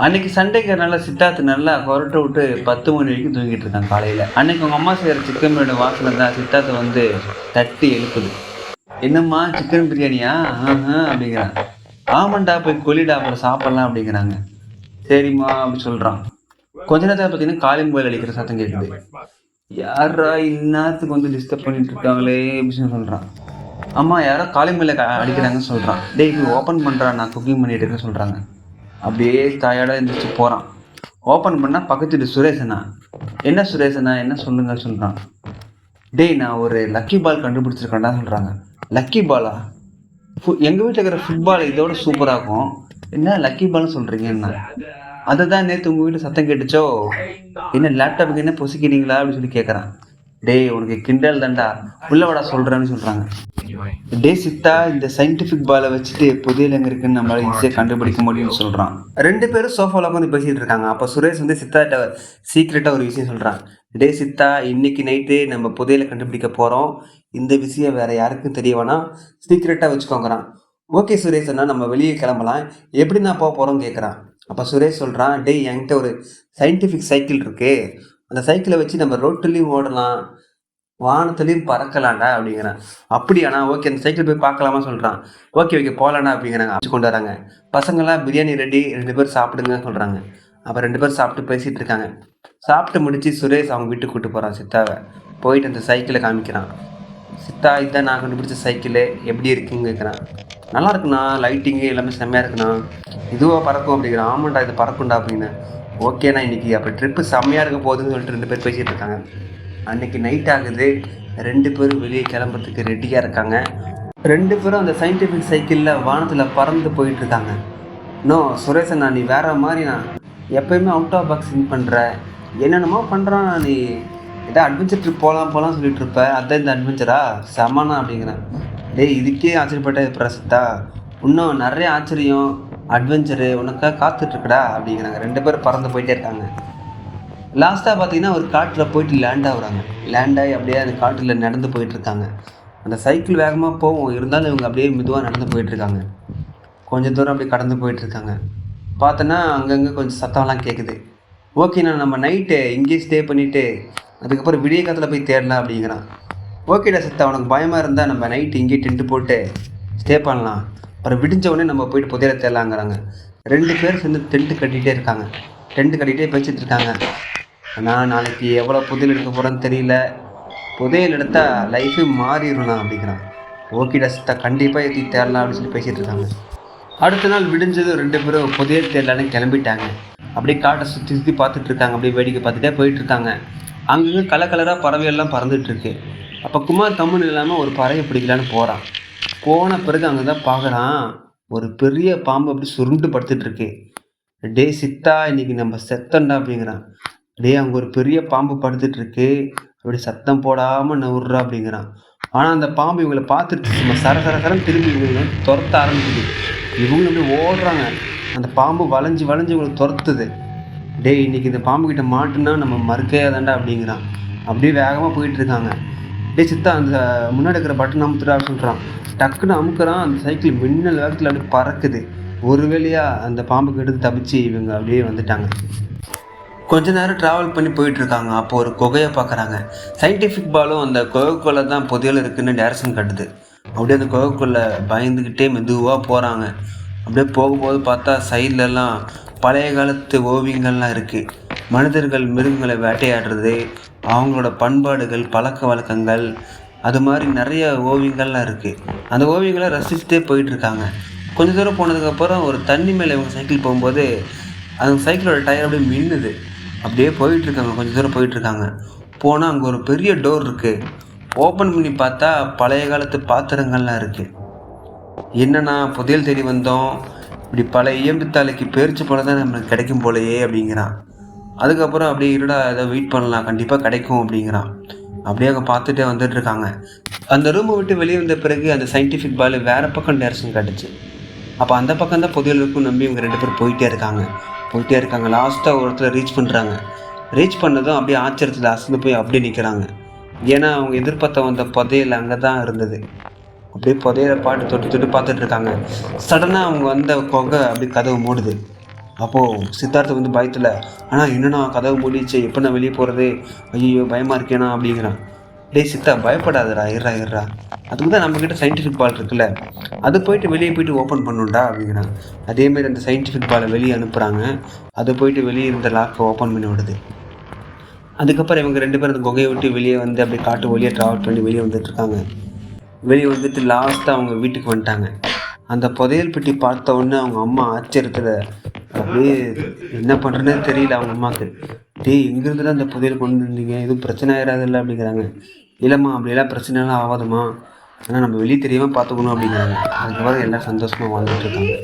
அன்னைக்கு சண்டேங்கிறனால சித்தார்த்து நல்லா கொரட்டை விட்டு 10 மணி வரைக்கும் தூங்கிட்டு இருக்கான் காலையில். அன்னைக்கு உங்கள் அம்மா செய்கிற சிக்கன் பிரியாணி வாசனை தான் சித்தார்த்தை வந்து தட்டி எழுப்புது. என்னம்மா சிக்கன் பிரியாணியா? அப்படிங்கிறான். ஆமாண்டா போய் கொல்லிடா அப்புறம் சாப்பிட்லாம் அப்படிங்கிறாங்க. சரிம்மா அப்படின்னு சொல்கிறான். கொஞ்ச நேரத்தில் பார்த்தீங்கன்னா காலிங் மொபைல் அடிக்கிற சத்தம் கேட்குது. யாரா இந்நேரத்துக்கு வந்து டிஸ்டர்ப் பண்ணிட்டு இருக்காங்களே அப்படின்னு சொல்கிறான். அம்மா யாரோ காலிங் மொபைல் அடிக்கிறாங்கன்னு சொல்கிறான். டேய் போய் ஓப்பன் பண்ணுறான், நான் குக்கிங் பண்ணிட்டு இருக்கேன்னு சொல்கிறாங்க. அப்படியே தாயோட எழுந்திரிச்சு போகிறான். ஓப்பன் பண்ணால் பக்கத்து சுரேஷனா. என்ன சுரேஷனா, என்ன சொல்லுங்க சொல்கிறான். டேய் நான் ஒரு லக்கி பால் கண்டுபிடிச்சிருக்கேன்டா சொல்கிறாங்க. லக்கி பாலா? எங்கள் வீட்டில் இருக்கிற ஃபுட்பால் இதோட சூப்பராக இருக்கும், என்ன லக்கி பால்னு சொல்கிறீங்கன்னா? அதை தான் நேற்று உங்கள் வீட்டில் சத்தம் கேட்டுச்சோ, என்ன லேப்டாப்புக்கு என்ன பொசிக்கிறீங்களா அப்படின்னு சொல்லி கேட்குறான். டேய் உனக்கு கிண்டல் தாண்டா, உள்ளவடா சொல்கிறேன்னு சொல்கிறாங்க. டே சித்தா, இந்த சயின்டிஃபிக் பாலை வச்சுட்டு புதையல் எங்கே இருக்குன்னு நம்மளால ஈஸியாக கண்டுபிடிக்க முடியும்னு சொல்கிறான். 2 பேரும் சோஃபாவில் உட்காந்து பேசிகிட்டு இருக்காங்க. அப்போ சுரேஷ் வந்து சித்தாட்ட சீக்ரெட்டாக ஒரு விஷயம் சொல்கிறான். டே சித்தா, இன்னைக்கு நைட்டு நம்ம புதையலை கண்டுபிடிக்க போகிறோம், இந்த விஷயம் வேறு யாருக்கும் தெரிய வேணாம், சீக்ரெட்டாக வச்சுக்கோங்கிறான். ஓகே சுரேஷ் அண்ணா, நம்ம வெளியே கிளம்பலாம், எப்படி நான் போக போகிறோன்னு கேட்குறான். அப்போ சுரேஷ் சொல்கிறான், டேய் என்கிட்ட ஒரு சயின்டிஃபிக் சைக்கிள் இருக்குது, அந்த சைக்கிளை வச்சு நம்ம ரோட்டுலேயும் ஓடலாம், வானத்துலேயும் பறக்கலாண்டா அப்படிங்கிறான். அப்படியாண்ணா, ஓகே அந்த சைக்கிள் போய் பார்க்கலாமா சொல்கிறான். ஓகே போகலாண்டா அப்படிங்கிறாங்க. அடிச்சு கொண்டு வராங்க. பசங்களாம் பிரியாணி ரெடி, 2 பேர் சாப்பிடுங்க சொல்கிறாங்க. அப்போ 2 பேர் சாப்பிட்டு பேசிகிட்டு இருக்காங்க. சாப்பிட்டு முடிச்சு சுரேஷ் அவங்க வீட்டுக்கு கூப்பிட்டு போகிறான் சித்தாவை. போயிட்டு அந்த சைக்கிளை காமிக்கிறான். சித்தா, இதுதான் நான் கண்டுபிடிச்ச சைக்கிளு, எப்படி இருக்குன்னு கேட்குறான். நல்லா இருக்குண்ணா, லைட்டிங்கு எல்லாமே செம்மையாக இருக்குண்ணா, இதுவாக பறக்கும் அப்படிங்கிறான். ஆமாண்டா இது பறக்கும்டா அப்படின்னு. ஓகேண்ணா, இன்றைக்கி அப்போ ட்ரிப்பு செம்மையாக இருக்க போகுதுன்னு சொல்லிட்டு 2 பேர் பேசிகிட்டு இருக்காங்க. அன்றைக்கி நைட் ஆகுது. 2 பேரும் வெளியே கிளம்புறதுக்கு ரெடியாக இருக்காங்க. 2 பேரும் அந்த சயின்டிஃபிக் சைக்கிளில் வானத்தில் பறந்து போயிட்டுருக்காங்க. இன்னும் சுரேஷண்ணா, நீ வேறு மாதிரிண்ணா, எப்போயுமே அவுட் ஆஃப் பாக்ஸ் திங்க் பண்ணுற, என்னென்னமோ பண்ணுறான், நீ ஏதோ அட்வென்ச்சர் ட்ரிப் போகலாம் சொல்லிட்டு இருப்ப, அதான் இந்த அட்வென்ச்சரா செம்மண்ணா அப்படிங்கிறேன். டேய் இதுக்கே ஆச்சரியப்பட்ட பிரசித்தா, இன்னும் நிறைய ஆச்சரியம் அட்வென்ச்சரு உனக்காக காத்துட்ருக்குடா அப்படிங்கிறாங்க. 2 பேரும் பறந்து போயிட்டே இருக்காங்க. லாஸ்ட்டாக பார்த்தீங்கன்னா ஒரு காட்டில் போயிட்டு லேண்ட் ஆகுறாங்க. லேண்ட் ஆகி அப்படியே அந்த காட்டில் நடந்து போயிட்டுருக்காங்க. அந்த சைக்கிள் வேகமாக போகும், இருந்தாலும் இவங்க அப்படியே மெதுவாக நடந்து போயிட்டுருக்காங்க. கொஞ்சம் தூரம் அப்படியே கடந்து போயிட்டுருக்காங்க. பார்த்தோன்னா அங்கங்கே கொஞ்சம் சத்தம்லாம் கேட்குது. ஓகேண்ணா, நம்ம நைட்டு இங்கேயே ஸ்டே பண்ணிவிட்டு அதுக்கப்புறம் விடிய காலத்தில் போய் தேடலாம் அப்படிங்கிறான். ஓகேடா சித்தா, உனக்கு பயமாக இருந்தால் நம்ம நைட்டு இங்கேயே டென்ட்டு போட்டு ஸ்டே பண்ணலாம், அப்புறம் விடிஞ்ச உடனே நம்ம போயிட்டு புதையலை தேடலாங்கிறாங்க. 2 பேர் சேர்ந்து டென்ட்டு கட்டிகிட்டே இருக்காங்க. டென்ட்டு கட்டிகிட்டே பேசிகிட்டு இருக்காங்க. ஆனால் நாளைக்கு எவ்வளோ புதையல் எடுக்க போகிறேன்னு தெரியல, புதையல் எடுத்தால் லைஃபே மாறிடணும் அப்படிங்கிறான். ஓகேடா சித்தா, கண்டிப்பாக ஏற்றி தேடலாம் அப்படின்னு சொல்லி பேசிகிட்டு இருக்காங்க. அடுத்த நாள் விடிஞ்சதும் 2 பேரும் புதையல் தேடலான்னு கிளம்பிட்டாங்க. அப்படியே காட்டை சுற்றி பார்த்துட்டு இருக்காங்க. அப்படியே வேடிக்கை பார்த்துட்டே போயிட்டுருக்காங்க. அங்கங்கே கலராக பறவையெல்லாம் பறந்துட்டுருக்கு. அப்போ குமார் கம்முன்னு இல்லாமல் ஒரு பறவை பிடிக்கலான்னு போகிறான். போன பிறகு அங்கே தான் பார்க்குறான், ஒரு பெரிய பாம்பு அப்படி சுருண்டு படுத்துட்ருக்கு. டே சித்தா, இன்றைக்கி நம்ம செத்தண்டா அப்படிங்கிறான். டே அங்கே ஒரு பெரிய பாம்பு படுத்துட்ருக்கு, அப்படி சத்தம் போடாமல் நவுறா அப்படிங்கிறான். ஆனால் அந்த பாம்பு இவங்களை பார்த்துட்டு நம்ம சரசரன்னு திரும்பி இவங்க துரத்த ஆரம்பிக்குது. இவங்க அப்படி ஓடுறாங்க. அந்த பாம்பு வளைஞ்சி இவங்களை துரத்துது. டே இன்றைக்கி இந்த பாம்பு கிட்ட மாட்டுனா நம்ம மறுக்கையாதாண்டா அப்படிங்கிறான். அப்படியே வேகமாக போயிட்டுருக்காங்க. டே சித்தா, அந்த முன்னாடி இருக்கிற பட்டன் அமுத்துடா சொல்கிறான். டக்குன்னு அமுக்குறான். அந்த சைக்கிள் மின்னல் வேகத்தில் அப்படியே பறக்குது. ஒரு வேளையாக அந்த பாம்புக்கு எடுத்து தப்பிச்சு இவங்க அப்படியே வந்துட்டாங்க. கொஞ்ச நேரம் ட்ராவல் பண்ணி போயிட்டுருக்காங்க. அப்போ ஒரு குகையை பார்க்குறாங்க. சயின்டிஃபிக் பாலும் அந்த குகைக்குள்ளே தான் புதையல் இருக்குதுன்னு டேரக்ஷன் கட்டுது. அப்படியே அந்த குகைக்குள்ளே பயந்துக்கிட்டே மெதுவாக போகிறாங்க. அப்படியே போகும்போது பார்த்தா சைட்லலாம் பழைய காலத்து ஓவியங்கள்லாம் இருக்குது. மனிதர்கள் மிருகங்களை வேட்டையாடுறது, அவங்களோட பண்பாடுகள், பழக்க வழக்கங்கள், அது மாதிரி நிறைய ஓவியங்கள்லாம் இருக்குது. அந்த ஓவியங்களை ரசிச்சுட்டே போயிட்டுருக்காங்க. கொஞ்சம் தூரம் போனதுக்கப்புறம் ஒரு தண்ணி மேலே இவங்க சைக்கிள் போகும்போது அந்த சைக்கிளோட டயர் அப்படியே மின்னுது. அப்படியே போயிட்டுருக்காங்க. கொஞ்சம் தூரம் போயிட்டுருக்காங்க. போனால் அங்கே ஒரு பெரிய டோர் இருக்குது. ஓப்பன் பண்ணி பார்த்தா பழைய காலத்து பாத்திரங்கள்லாம் இருக்குது. என்னன்னா புதையல் தேடி வந்தோம், இப்படி பழைய இயம்புத்தாலைக்கு பேரிச்சு போல தான் நம்மளுக்கு கிடைக்கும் போலையே அப்படிங்கிறான். அதுக்கப்புறம் அப்படியே இருடா, ஏதோ வெயிட் பண்ணலாம், கண்டிப்பாக கிடைக்கும் அப்படிங்கிறான். அப்படியே அங்கே பார்த்துட்டே வந்துட்டுருக்காங்க. அந்த ரூமை விட்டு வெளியே வந்த பிறகு அந்த சயின்டிஃபிக் பால் வேறு பக்கம் டேரக்ஷன் காட்டுச்சு. அப்போ அந்த பக்கம் தான் புதையல் இருக்கும் நம்பி இவங்க 2 பேர் போயிட்டே இருக்காங்க. லாஸ்ட்டாக ஒரு இடத்துல ரீச் பண்ணுறாங்க. ரீச் பண்ணதும் அப்படியே ஆச்சரியத்தில் அசந்து போய் அப்படியே நிற்கிறாங்க. ஏன்னா அவங்க எதிர்பார்த்த வந்த புதையல் அங்கே தான் இருந்தது. அப்படியே புதையலை தொட்டு பார்த்துட்டு இருக்காங்க. சடனாக அவங்க வந்த குகை அப்படியே கதவு மூடுது. அப்போது சித்தார்த்த வந்து பயத்தில், ஆனால் என்னண்ணா கதவு மூடிச்சு, எப்போ நான் வெளியே போகிறது, ஐயோ பயமாக இருக்கேனா அப்படிங்கிறான். டேய் சித்தா பயப்படாதடா, இருறா. அதுக்கு தான் நம்மக்கிட்ட சயின்டிஃபிக் பால் இருக்குல்ல, அது போயிட்டு வெளியே போயிட்டு ஓப்பன் பண்ணுண்டா அப்படிங்கிறான். அதேமாதிரி அந்த சயின்டிஃபிக் பாலை வெளியே அனுப்புகிறாங்க. அது போயிட்டு வெளியே இருந்த லாக்கை ஓப்பன் பண்ணி விடுது. அதுக்கப்புறம் இவங்க 2 பேரும் அந்த குகையை விட்டு வெளியே வந்து அப்படியே காட்டு வழியாக ட்ராவல் பண்ணி வெளியே வந்துட்டுருக்காங்க. வெளியே வந்துட்டு லாஸ்ட்டாக அவங்க வீட்டுக்கு வந்துட்டாங்க. அந்த புதையல் பெட்டி பார்த்த உடனே அவங்க அம்மா ஆச்சரியத்தில் அப்படியே என்ன பண்ணுறதுனே தெரியல அவங்க அம்மாவுக்கு. டேய் எங்கேருந்து தான் அந்த புதையல் கொண்டு வந்தீங்க, எதுவும் பிரச்சனை ஆயிடாதில்ல அப்படிங்கிறாங்க. இல்லைம்மா அப்படியெல்லாம் பிரச்சனைலாம் ஆகாதும்மா, ஆனால் நம்ம வெளியே தெரியாமல் பார்த்துக்கணும் அப்படிங்கிறாங்க. அதுக்கப்புறம் எல்லாம் சந்தோஷமாக வாழ்ந்துட்டு இருக்காங்க.